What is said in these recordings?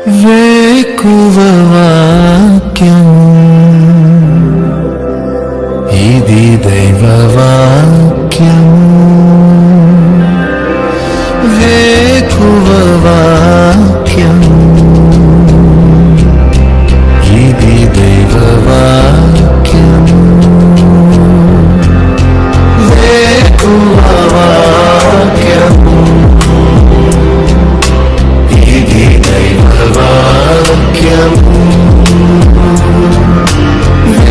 వేకువ వాక్యము ఇది దైవ వాక్యము. వేకువ వాక్యము ఇది దైవ వాక్యము. వేకువ వాక్యము ఇది దైవ వాక్యము.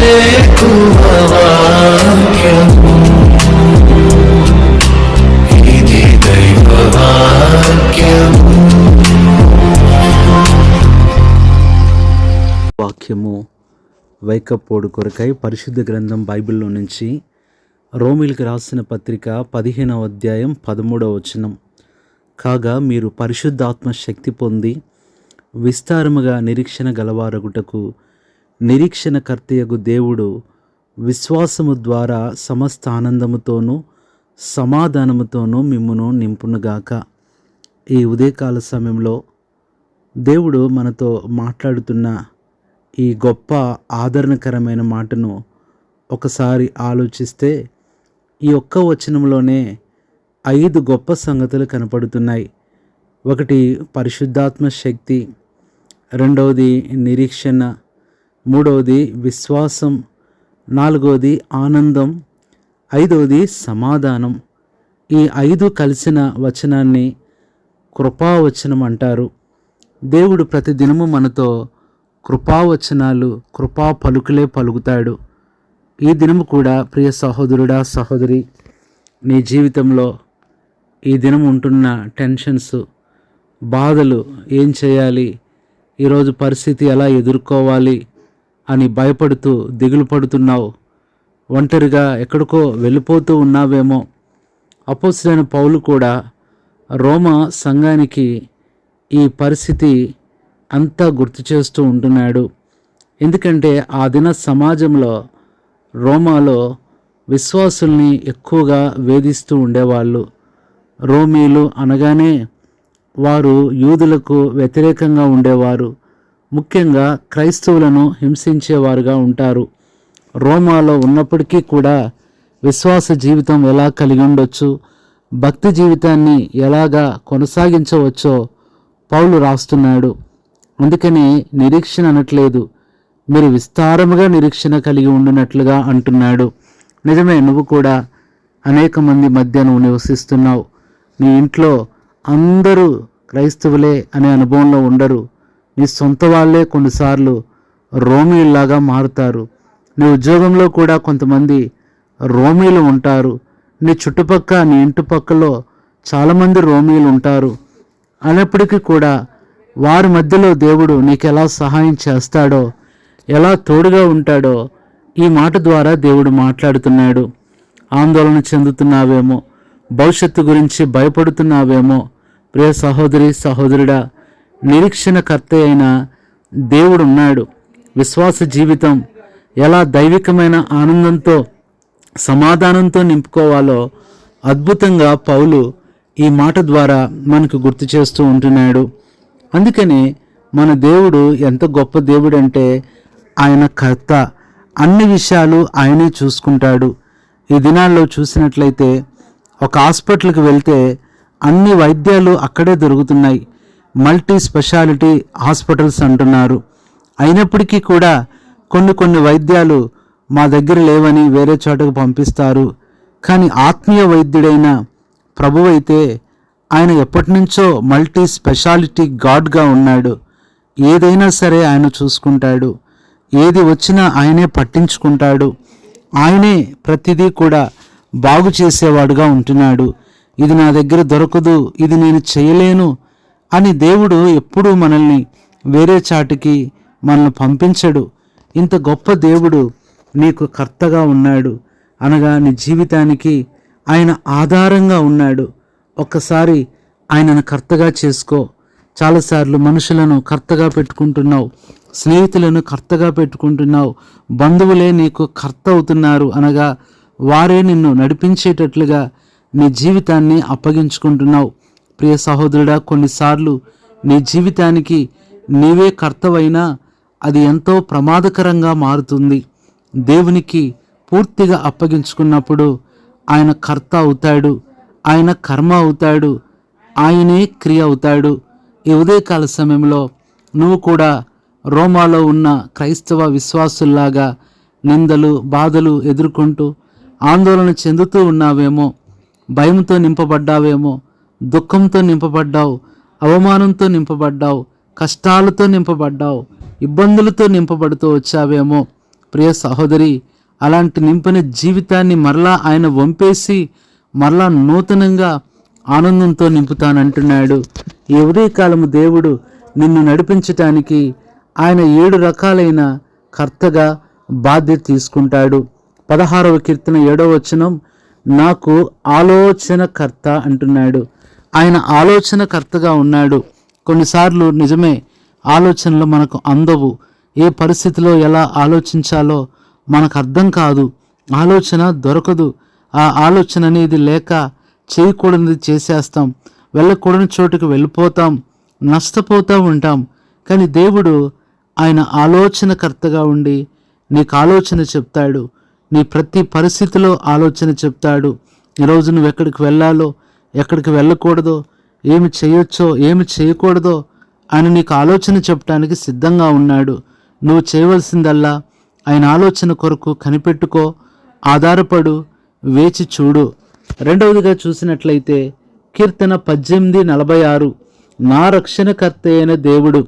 వేకువ వాక్యము ఇది దైవ వాక్యము. వాక్యము వైకప్పోడు కొరకై పరిశుద్ధ గ్రంథం బైబిల్లో నుంచి రోమీలకు రాసిన పత్రిక 15వ అధ్యాయం 13వ వచనం. కాగా మీరు పరిశుద్ధాత్మ శక్తి పొంది విస్తారముగా నిరీక్షణ గలవారగుటకు నిరీక్షణకర్తయగు దేవుడు విశ్వాసము ద్వారా సమస్త ఆనందముతోనూ సమాధానముతోనూ మిమ్మును నింపునుగాక. ఈ ఉదయకాల సమయంలో దేవుడు మనతో మాట్లాడుతున్న ఈ గొప్ప ఆదరణకరమైన మాటను ఒకసారి ఆలోచిస్తే ఈ ఒక్క వచనంలోనే 5 గొప్ప సంగతులు కనపడుతున్నాయి. ఒకటి పరిశుద్ధాత్మ శక్తి, రెండవది నిరీక్షణ, మూడవది విశ్వాసం, నాలుగవది ఆనందం, ఐదవది సమాధానం. ఈ 5 కలిసిన వచనాన్ని కృపావచనం అంటారు. దేవుడు ప్రతిదినము మనతో కృపావచనాలు, కృపా పలుకులే పలుకుతాడు. ఈ దినము కూడా ప్రియ సహోదరుడా, సహోదరి, నీ జీవితంలో ఈ దినం ఉంటున్న టెన్షన్స్, బాధలు, ఏం చేయాలి, ఈరోజు పరిస్థితి ఎలా ఎదుర్కోవాలి అని భయపడుతూ దిగులు పడుతున్నావు. ఒంటరిగా ఎక్కడికో వెళ్ళిపోతూ ఉన్నావేమో. అపోస్తలుడైన పౌలు కూడా రోమా సంఘానికి ఈ పరిస్థితి అంతా గుర్తు చేస్తూ ఉంటున్నాడు. ఎందుకంటే ఆ దిన సమాజంలో రోమాలో విశ్వాసుల్ని ఎక్కువగా వేధిస్తూ ఉండేవాళ్ళు. రోమీలు అనగానే వారు యూదులకు వ్యతిరేకంగా ఉండేవారు. ముఖ్యంగా క్రైస్తవులను హింసించేవారుగా ఉంటారు. రోమాలో ఉన్నప్పటికీ కూడా విశ్వాస జీవితం ఎలా కలిగి ఉండొచ్చు, భక్తి జీవితాన్ని ఎలాగా కొనసాగించవచ్చో పౌలు రాస్తున్నాడు. అందుకని నిరీక్షణ అనట్లేదు, మీరు విస్తారముగా నిరీక్షణ కలిగి ఉండినట్లుగా అంటున్నాడు. నిజమే, నువ్వు కూడా అనేక మంది మధ్య నువ్వు నివసిస్తున్నావు. నీ ఇంట్లో అందరూ క్రైస్తవులే అనే అనుభవంలో ఉండరు. నీ సొంత వాళ్ళే కొన్నిసార్లు రోమీల్లాగా మారుతారు. నీ ఉద్యోగంలో కూడా కొంతమంది రోమీలు ఉంటారు. నీ చుట్టుపక్కల, నీ ఇంటి పక్కలో చాలామంది రోమీలు ఉంటారు. అయినప్పటికీ కూడా వారి మధ్యలో దేవుడు నీకు ఎలా సహాయం చేస్తాడో, ఎలా తోడుగా ఉంటాడో ఈ మాట ద్వారా దేవుడు మాట్లాడుతున్నాడు. ఆందోళన చెందుతున్నావేమో, భవిష్యత్తు గురించి భయపడుతున్నావేమో. ప్రియ సహోదరి, సహోదరుడా, నిరీక్షణకర్త అయిన దేవుడు ఉన్నాడు. విశ్వాస జీవితం ఎలా దైవికమైన ఆనందంతో సమాధానంతో నింపుకోవాలో అద్భుతంగా పౌలు ఈ మాట ద్వారా మనకు గుర్తు చేస్తూ ఉంటున్నాడు. అందుకని మన దేవుడు ఎంత గొప్ప దేవుడు అంటే ఆయన కర్త. అన్ని విషయాలు ఆయనే చూసుకుంటాడు. ఈ దినాల్లో చూసినట్లయితే ఒక హాస్పిటల్కి వెళ్తే అన్ని వైద్యాలు అక్కడే దొరుకుతున్నాయి. మల్టీ స్పెషాలిటీ హాస్పిటల్స్ అంటున్నారు. అయినప్పటికీ కూడా కొన్ని వైద్యాలు మా దగ్గర లేవని వేరే చోటకు పంపిస్తారు. కానీ ఆత్మీయ వైద్యుడైన ప్రభువు అయితే ఆయన ఎప్పటి నుంచో మల్టీ స్పెషాలిటీ గాడ్గా ఉన్నాడు. ఏదైనా సరే ఆయన చూసుకుంటాడు. ఏది వచ్చినా ఆయనే పట్టించుకుంటాడు. ఆయనే ప్రతిదీ కూడా బాగు చేసేవాడుగా ఉంటున్నాడు. ఇది నా దగ్గర దొరకదు, ఇది నేను చేయలేను అని దేవుడు ఎప్పుడూ మనల్ని వేరే చాటుకి మనల్ని పంపించడు. ఇంత గొప్ప దేవుడు నీకు కర్తగా ఉన్నాడు అనగా నీ జీవితానికి ఆయన ఆధారంగా ఉన్నాడు. ఒక్కసారి ఆయనను కర్తగా చేసుకో. చాలాసార్లు మనుషులను కర్తగా పెట్టుకుంటున్నావు, స్నేహితులను కర్తగా పెట్టుకుంటున్నావు, బంధువులే నీకు కర్త అవుతున్నారు అనగా వారే నిన్ను నడిపించేటట్లుగా నీ జీవితాన్ని అప్పగించుకుంటున్నావు. ప్రియ సహోదరుడా, కొన్నిసార్లు నీ జీవితానికి నీవే కర్తవైనా అది ఎంతో ప్రమాదకరంగా మారుతుంది. దేవునికి పూర్తిగా అప్పగించుకున్నప్పుడు ఆయన కర్త అవుతాడు, ఆయన కర్మ అవుతాడు, ఆయనే క్రియ అవుతాడు. ఈ ఉదయకాల సమయంలో నువ్వు కూడా రోమాలో ఉన్న క్రైస్తవ విశ్వాసుల్లాగా నిందలు బాధలు ఎదుర్కొంటూ ఆందోళన చెందుతూ ఉన్నావేమో, భయంతో నింపబడ్డావేమో, దుఃఖంతో నింపబడ్డావు, అవమానంతో నింపబడ్డావు, కష్టాలతో నింపబడ్డావు, ఇబ్బందులతో నింపబడుతూ వచ్చావేమో. ప్రియ సహోదరి, అలాంటి నింపిన జీవితాన్ని మరలా ఆయన వంపేసి మరలా నూతనంగా ఆనందంతో నింపుతానంటున్నాడు. ఈ ఉదయకాలము దేవుడు నిన్ను నడిపించటానికి ఆయన 7 రకాలైన కర్తగా బాధ్యత తీసుకుంటాడు. 16వ కీర్తన 7వ వచనం, నాకు ఆలోచనకర్త అంటున్నాడు. ఆయన ఆలోచనకర్తగా ఉన్నాడు. కొన్నిసార్లు నిజమే, ఆలోచనలు మనకు అందవు. ఏ పరిస్థితిలో ఎలా ఆలోచించాలో మనకు అర్థం కాదు, ఆలోచన దొరకదు. ఆ ఆలోచన అనేది లేక చేయకూడనిది చేసేస్తాం, వెళ్ళకూడని చోటుకు వెళ్ళిపోతాం, నష్టపోతూ ఉంటాం. కానీ దేవుడు ఆయన ఆలోచనకర్తగా ఉండి నీకు ఆలోచన చెప్తాడు, నీ ప్రతి పరిస్థితిలో ఆలోచన చెప్తాడు. ఈరోజు నువ్వు ఎక్కడికి వెళ్ళాలో, ఎక్కడికి వెళ్ళకూడదో, ఏమి చేయొచ్చో, ఏమి చేయకూడదో ఆయన నీకు ఆలోచన చెప్పడానికి సిద్ధంగా ఉన్నాడు. నువ్వు చేయవలసిందల్లా ఆయన ఆలోచన కొరకు కనిపెట్టుకో, ఆధారపడు, వేచి చూడు. రెండవదిగా చూసినట్లయితే కీర్తన 18:46, నా రక్షణకర్త అయిన దేవుడు.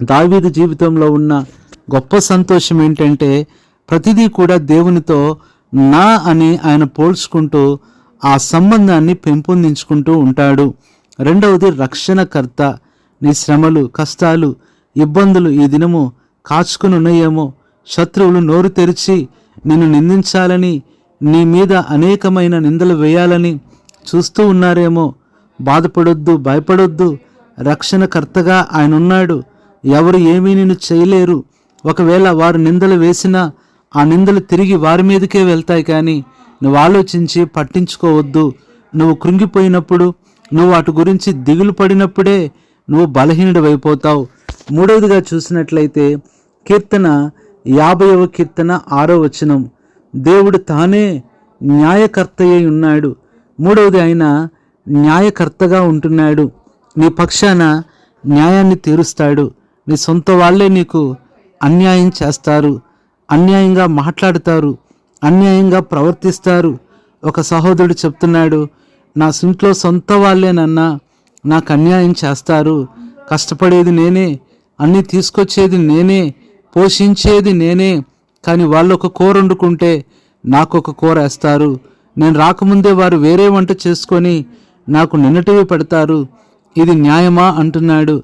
దావీదు జీవితంలో ఉన్న గొప్ప సంతోషం ఏంటంటే ప్రతిదీ కూడా దేవునితో నా అని ఆయన పోల్చుకుంటూ ఆ సంబంధాన్ని పెంపొందించుకుంటూ ఉంటాడు. రెండవది రక్షణకర్త. నీ శ్రమలు, కష్టాలు, ఇబ్బందులు ఈ దినము కాచుకుని ఉన్నాయేమో, శత్రువులు నోరు తెరిచి నిన్ను నిందించాలని, నీ మీద అనేకమైన నిందలు వేయాలని చూస్తూ ఉన్నారేమో. బాధపడొద్దు, భయపడొద్దు. రక్షణకర్తగా ఆయన ఉన్నాడు. ఎవరు ఏమీ నిన్ను చేయలేరు. ఒకవేళ వారు నిందలు వేసినా ఆ నిందలు తిరిగి వారి మీదకే వెళ్తాయి, కానీ నువ్వు ఆలోచించి పట్టించుకోవద్దు. నువ్వు కృంగిపోయినప్పుడు, నువ్వు వాటి గురించి దిగులు పడినప్పుడే నువ్వు బలహీనుడివైపోతావు. మూడవదిగా చూసినట్లయితే కీర్తన 50వ కీర్తన 6వ వచనం, దేవుడు తానే న్యాయకర్త అయి ఉన్నాడు. మూడవది ఆయన న్యాయకర్తగా ఉంటున్నాడు. నీ పక్షాన న్యాయాన్ని తీరుస్తాడు. నీ సొంత వాళ్ళే నీకు అన్యాయం చేస్తారు, అన్యాయంగా మాట్లాడతారు, అన్యాయంగా ప్రవర్తిస్తారు. ఒక సహోదరుడు చెప్తున్నాడు, నా ఇంట్లో సొంత వాళ్ళేనన్నా నాకు అన్యాయం చేస్తారు. కష్టపడేది నేనే, అన్నీ తీసుకొచ్చేది నేనే, పోషించేది నేనే, కానీ వాళ్ళు ఒక కూర వండుకుంటే నాకు ఒక కూర వేస్తారు. నేను రాకముందే వారు వేరే వంట చేసుకొని నాకు నిన్నటివి పెడతారు. ఇది న్యాయమా అంటున్నాడు.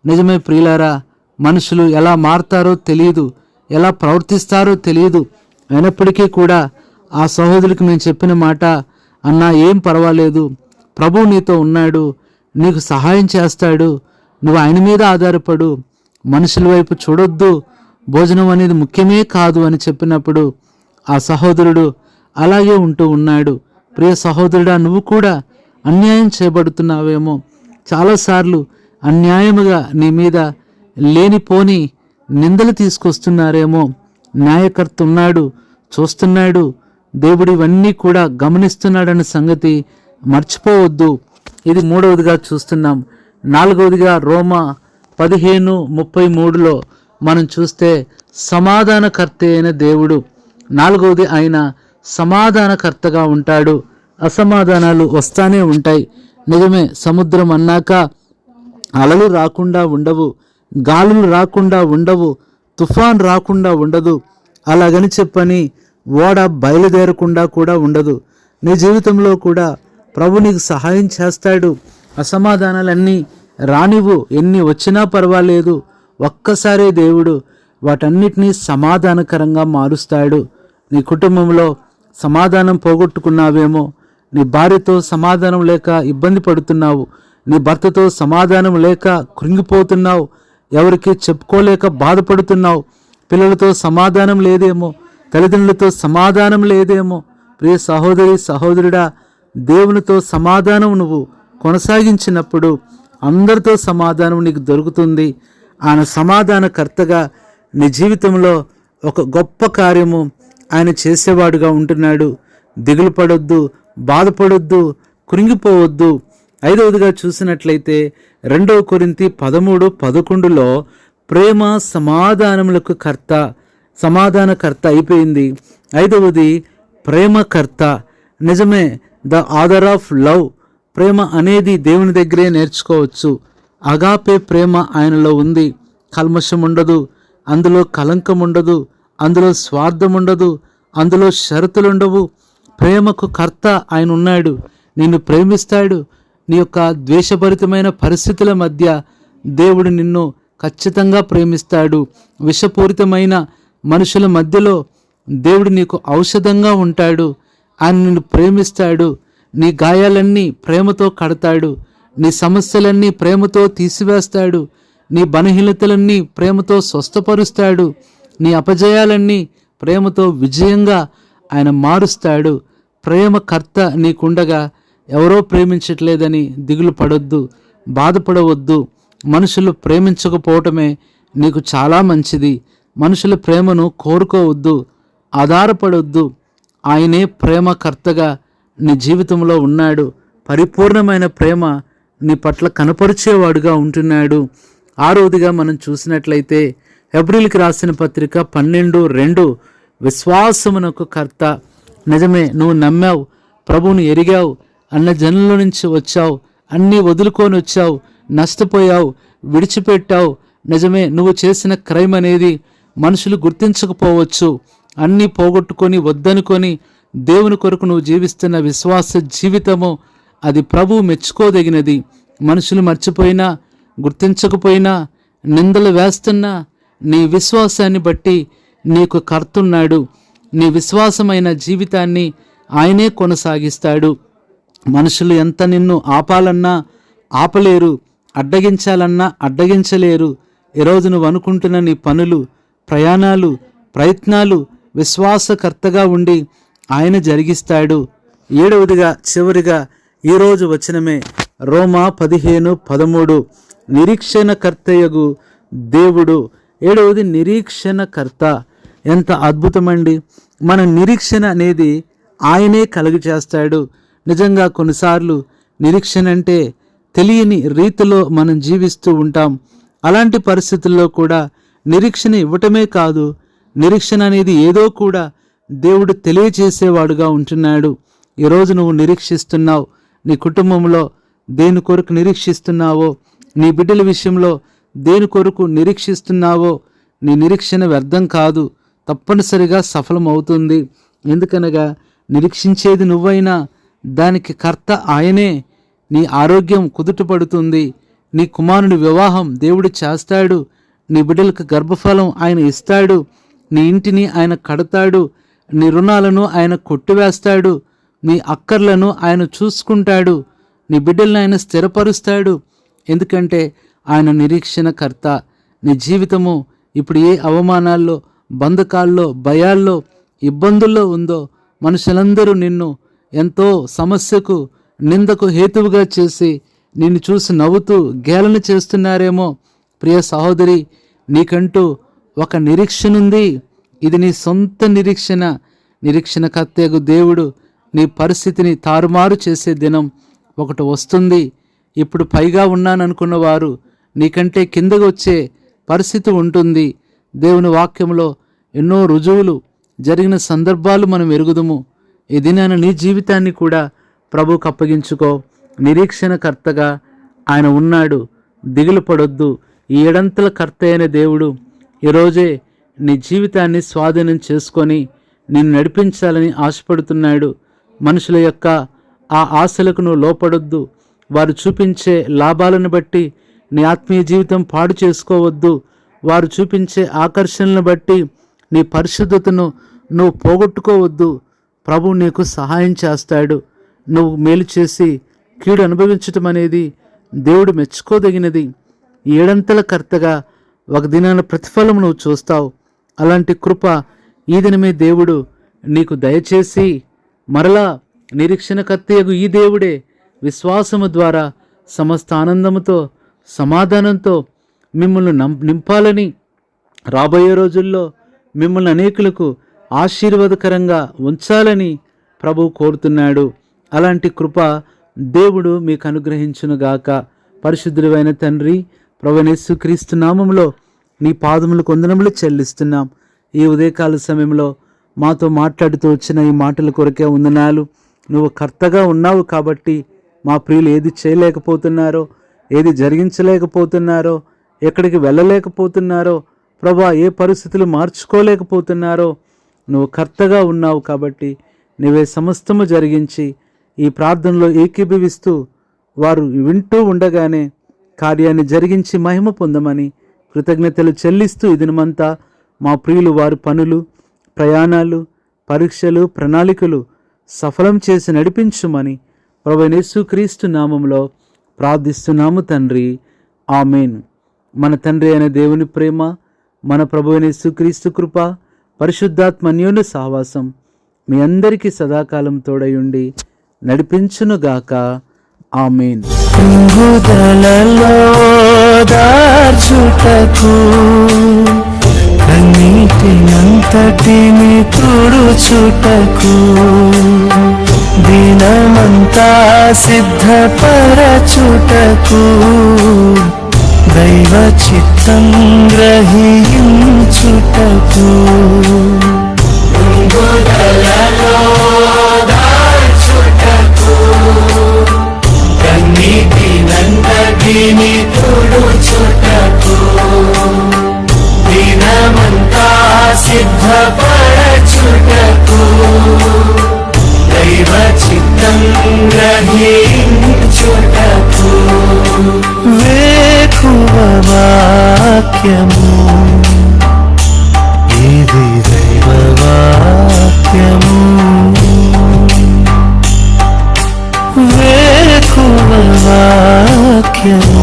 నిజమే ప్రియులారా, మనుషులు ఎలా మారతారో తెలియదు, ఎలా ప్రవర్తిస్తారో తెలియదు. అయినప్పటికీ కూడా ఆ సహోదరుడికి నేను చెప్పిన మాట, అన్నా ఏం పర్వాలేదు, ప్రభువు నీతో ఉన్నాడు, నీకు సహాయం చేస్తాడు, నువ్వు ఆయన మీద ఆధారపడు, మనుషుల వైపు చూడొద్దు, భోజనం అనేది ముఖ్యమే కాదు అని చెప్పినప్పుడు ఆ సహోదరుడు అలాగే ఉంటూ ఉన్నాడు. ప్రియ సహోదరుడా, నువ్వు కూడా అన్యాయం చేయబడుతున్నావేమో. చాలాసార్లు అన్యాయముగా నీ మీద లేనిపోని నిందలు తీసుకొస్తున్నారేమో. న్యాయకర్త ఉన్నాడు, చూస్తున్నాడు. దేవుడు ఇవన్నీ కూడా గమనిస్తున్నాడన్న సంగతి మర్చిపోవద్దు. ఇది మూడవదిగా చూస్తున్నాం. నాలుగవదిగా రోమా 15:33లో మనం చూస్తే సమాధానకర్త అయిన దేవుడు. నాలుగవది ఆయన సమాధానకర్తగా ఉంటాడు. అసమాధానాలు వస్తానే ఉంటాయి. నిజమే, సముద్రం అన్నాక అలలు రాకుండా ఉండవు, గాలులు రాకుండా ఉండవు, తుఫాన్ రాకుండా ఉండదు. అలాగని చెప్పని ఓడ బయలుదేరకుండా కూడా ఉండదు. నీ జీవితంలో కూడా ప్రభు నీకు సహాయం చేస్తాడు. అసమాధానాలన్నీ రానివ్వు, ఎన్ని వచ్చినా పర్వాలేదు. ఒక్కసారే దేవుడు వాటన్నిటినీ సమాధానకరంగా మారుస్తాడు. నీ కుటుంబంలో సమాధానం పోగొట్టుకున్నావేమో, నీ భార్యతో సమాధానం లేక ఇబ్బంది పడుతున్నావు, నీ భర్తతో సమాధానం లేక కృంగిపోతున్నావు, ఎవరికి చెప్పుకోలేక బాధపడుతున్నావు, పిల్లలతో సమాధానం లేదేమో, తల్లిదండ్రులతో సమాధానం లేదేమో. ప్రియ సహోదరి సహోదరుడా, దేవునితో సమాధానం నువ్వు కొనసాగించినప్పుడు అందరితో సమాధానం నీకు దొరుకుతుంది. ఆయన సమాధానకర్తగా నీ జీవితంలో ఒక గొప్ప కార్యము ఆయన చేసేవాడుగా ఉంటున్నాడు. దిగులు పడొద్దు, బాధపడొద్దు, కృంగిపోవద్దు. 5వదిగా చూసినట్లయితే 2 కొరింథీ 13:11లో ప్రేమ సమాధానములకు కర్త, సమాధానకర్త అయిపోయింది. 5వది ప్రేమకర్త. నిజమే, ద ఆథర్ ఆఫ్ లవ్. ప్రేమ అనేది దేవుని దగ్గరే నేర్చుకోవచ్చు. అగాపే ప్రేమ ఆయనలో ఉంది. కల్మషం ఉండదు, అందులో కలంకం ఉండదు, అందులో స్వార్థం ఉండదు, అందులో షరతులుండవు. ప్రేమకు కర్త ఆయన ఉన్నాడు. నిన్ను ప్రేమిస్తాడు. నీ యొక్క ద్వేషభరితమైన పరిస్థితుల మధ్య దేవుడు నిన్ను ఖచ్చితంగా ప్రేమిస్తాడు. విషపూరితమైన మనుషుల మధ్యలో దేవుడు నీకు ఔషధంగా ఉంటాడు. ఆయన నిన్ను ప్రేమిస్తాడు. నీ గాయాలన్నీ ప్రేమతో కడతాడు. నీ సమస్యలన్నీ ప్రేమతో తీసివేస్తాడు. నీ బలహీనతలన్నీ ప్రేమతో స్వస్థపరుస్తాడు. నీ అపజయాలన్నీ ప్రేమతో విజయంగా ఆయన మారుస్తాడు. ప్రేమకర్త నీకుండగా ఎవరో ప్రేమించట్లేదని దిగులు పడొద్దు, బాధపడవద్దు. మనుషులు ప్రేమించకపోవటమే నీకు చాలా మంచిది. మనుషుల ప్రేమను కోరుకోవద్దు, ఆధారపడొద్దు. ఆయనే ప్రేమకర్తగా నీ జీవితంలో ఉన్నాడు. పరిపూర్ణమైన ప్రేమ నీ పట్ల కనపరిచేవాడుగా ఉంటున్నాడు. 6వదిగా మనం చూసినట్లయితే హెబ్రీయులకు రాసిన పత్రిక 12:2 విశ్వాసమునకు కర్త. నిజమే, నువ్వు నమ్మావు, ప్రభువుని ఎరిగావు, అన్న జనుల నుంచి వచ్చావు, అన్నీ వదులుకొని వచ్చావు, నష్టపోయావు, విడిచిపెట్టావు. నిజమే, నువ్వు చేసిన క్రైమ్ అనేది మనుషులు గుర్తించకపోవచ్చు. అన్నీ పోగొట్టుకొని వద్దనుకొని దేవుని కొరకు నువ్వు జీవిస్తున్న విశ్వాస జీవితము అది ప్రభువు మెచ్చుకోదగినది. మనుషులు మర్చిపోయినా, గుర్తించకపోయినా, నిందలు వేస్తున్నా నీ విశ్వాసాన్ని బట్టి నీకు కర్తున్నాడు. నీ విశ్వాసమైన జీవితాన్ని ఆయనే కొనసాగిస్తాడు. మనుషులు ఎంత నిన్ను ఆపాలన్నా ఆపలేరు, అడ్డగించాలన్నా అడ్డగించలేరు. ఈరోజు నువ్వు అనుకుంటున్న నీ పనులు, ప్రయాణాలు, ప్రయత్నాలు విశ్వాసకర్తగా ఉండి ఆయన జరిగిస్తాడు. 7వదిగా చివరిగా ఈరోజు వచనమే రోమా 15:13 నిరీక్షణకర్తయగు దేవుడు. 7వది నిరీక్షణకర్త. ఎంత అద్భుతమండి! మన నిరీక్షణ అనేది ఆయనే కలుగు చేస్తాడు. నిజంగా కొన్నిసార్లు నిరీక్షణ అంటే తెలియని రీతిలో మనం జీవిస్తూ ఉంటాం. అలాంటి పరిస్థితుల్లో కూడా నిరీక్షణ ఇవ్వటమే కాదు, నిరీక్షణ అనేది ఏదో కూడా దేవుడు తెలియచేసేవాడుగా ఉంటున్నాడు. ఈరోజు నువ్వు నిరీక్షిస్తున్నావు. నీ కుటుంబంలో దేని కొరకు నిరీక్షిస్తున్నావో, నీ బిడ్డల విషయంలో దేని కొరకు నిరీక్షిస్తున్నావో, నీ నిరీక్షణ వ్యర్థం కాదు, తప్పనిసరిగా సఫలమవుతుంది. ఎందుకనగా నిరీక్షించేది నువ్వైనా దానికి కర్త ఆయనే. నీ ఆరోగ్యం కుదుటపడుతుంది. నీ కుమారుని వివాహం దేవుడు చేస్తాడు. నీ బిడ్డలకు గర్భఫలం ఆయన ఇస్తాడు. నీ ఇంటిని ఆయన కడతాడు. నీ రుణాలను ఆయన కొట్టివేస్తాడు. నీ అక్కర్లను ఆయన చూసుకుంటాడు. నీ బిడ్డలను ఆయన స్థిరపరుస్తాడు. ఎందుకంటే ఆయన నిరీక్షణకర్త. నీ జీవితము ఇప్పుడు ఏ అవమానాల్లో, బంధకాల్లో, భయాల్లో, ఇబ్బందుల్లో ఉందో, మనుషులందరూ నిన్ను ఎంతో సమస్యకు, నిందకు హేతువుగా చేసి నిన్ను చూసి నవ్వుతూ గేలన చేస్తున్నారేమో. ప్రియ సహోదరి, నీకంటూ ఒక నిరీక్షణ ఉంది. ఇది నీ సొంత నిరీక్షణ. నిరీక్షణకర్తయగు దేవుడు నీ పరిస్థితిని తారుమారు చేసే దినం ఒకటి వస్తుంది. ఇప్పుడు పైగా ఉన్నాననుకున్న వారు నీకంటే కిందకు వచ్చే పరిస్థితి ఉంటుంది. దేవుని వాక్యంలో ఎన్నో రుజువులు జరిగిన సందర్భాలు మనం ఎరుగుదుము. ఈ దినాన నీ జీవితాన్ని కూడా ప్రభువుకు అప్పగించుకో. నిరీక్షణకర్తగా ఆయన ఉన్నాడు. దిగులు పడొద్దు. ఈ ఏడంతల కర్త అయిన దేవుడు ఈరోజే నీ జీవితాన్ని స్వాధీనం చేసుకొని నిన్ను నడిపించాలని ఆశపడుతున్నాడు. మనుషుల యొక్క ఆ ఆశలకు నువ్వు లోపడొద్దు. వారు చూపించే లాభాలను బట్టి నీ ఆత్మీయ జీవితం పాడు చేసుకోవద్దు. వారు చూపించే ఆకర్షణలను బట్టి నీ పరిశుద్ధతను నువ్వు పోగొట్టుకోవద్దు. ప్రభు నీకు సహాయం చేస్తాడు. నువ్వు మేలు చేసి కీడు అనుభవించటం అనేది దేవుడు మెచ్చుకోదగినది. ఏడంతల కర్తగా ఒక దినాన ప్రతిఫలం నువ్వు చూస్తావు. అలాంటి కృప ఈ దినమే దేవుడు నీకు దయచేసి మరలా నిరీక్షణకర్తయగు ఈ దేవుడే విశ్వాసము ద్వారా సమస్త ఆనందముతో, సమాధానంతో మిమ్మల్ని నింపాలని, రాబోయే రోజుల్లో మిమ్మల్ని అనేకులకు ఆశీర్వాదకరంగా ఉంచాలని ప్రభువు కోరుతున్నాడు. అలాంటి కృప దేవుడు మీకు అనుగ్రహించునుగాక. పరిశుద్ధుడైన తండ్రి, ప్రభువైన యేసుక్రీస్తు నామములో నీ పాదములకు వందనములు చెల్లిస్తున్నాం. ఈ ఉదయకాల సమయంలో మాతో మాట్లాడుతూ వచ్చిన ఈ మాటల కొరకే వందనాలు. నువ్వు కర్తగా ఉన్నావు కాబట్టి మా ప్రియులు ఏది చేయలేకపోతున్నారో, ఏది జరిగించలేకపోతున్నారో, ఎక్కడికి వెళ్ళలేకపోతున్నారో, ప్రభా ఏ పరిస్థితులు మార్చుకోలేకపోతున్నారో, నువ్వు కర్తగా ఉన్నావు కాబట్టి నువ్వే సమస్తము జరిగించి ఈ ప్రార్థనలో ఏకీభవిస్తూ వారు వింటూ ఉండగానే కార్యాన్ని జరిగించి మహిమ పొందమని కృతజ్ఞతలు చెల్లిస్తూ ఈ దినమంతా మా ప్రియులు వారి పనులు, ప్రయాణాలు, పరీక్షలు, ప్రణాళికలు సఫలం చేసి నడిపించుమని ప్రభువైన యేసుక్రీస్తు నామములో ప్రార్థిస్తున్నాము తండ్రి. ఆమేన్. మన తండ్రి అయిన దేవుని ప్రేమ, మన ప్రభువైన యేసుక్రీస్తు కృప, పరిశుద్ధాత్మ అన్యోన్య సహవాసం మీ అందరికీ సదాకాలం తోడయుండి నడిపించునుగాక. ఆమేన్. కృంగుదలలో దార్చుటకు కన్నీటినంతటిని తుడుచుటకు దినమంతా సిద్ధపరచుటకు దైవ చిత్తం గ్రహించుటకు కన్నీటినంతటిని తుడుచుటకు దినమంతా సిద్ధపరచుటకు దైవ చిత్తం గ్రహించుటకు వేకువ వాక్యము, ఇది దైవ వాక్యము. వేకువ వాక్యము,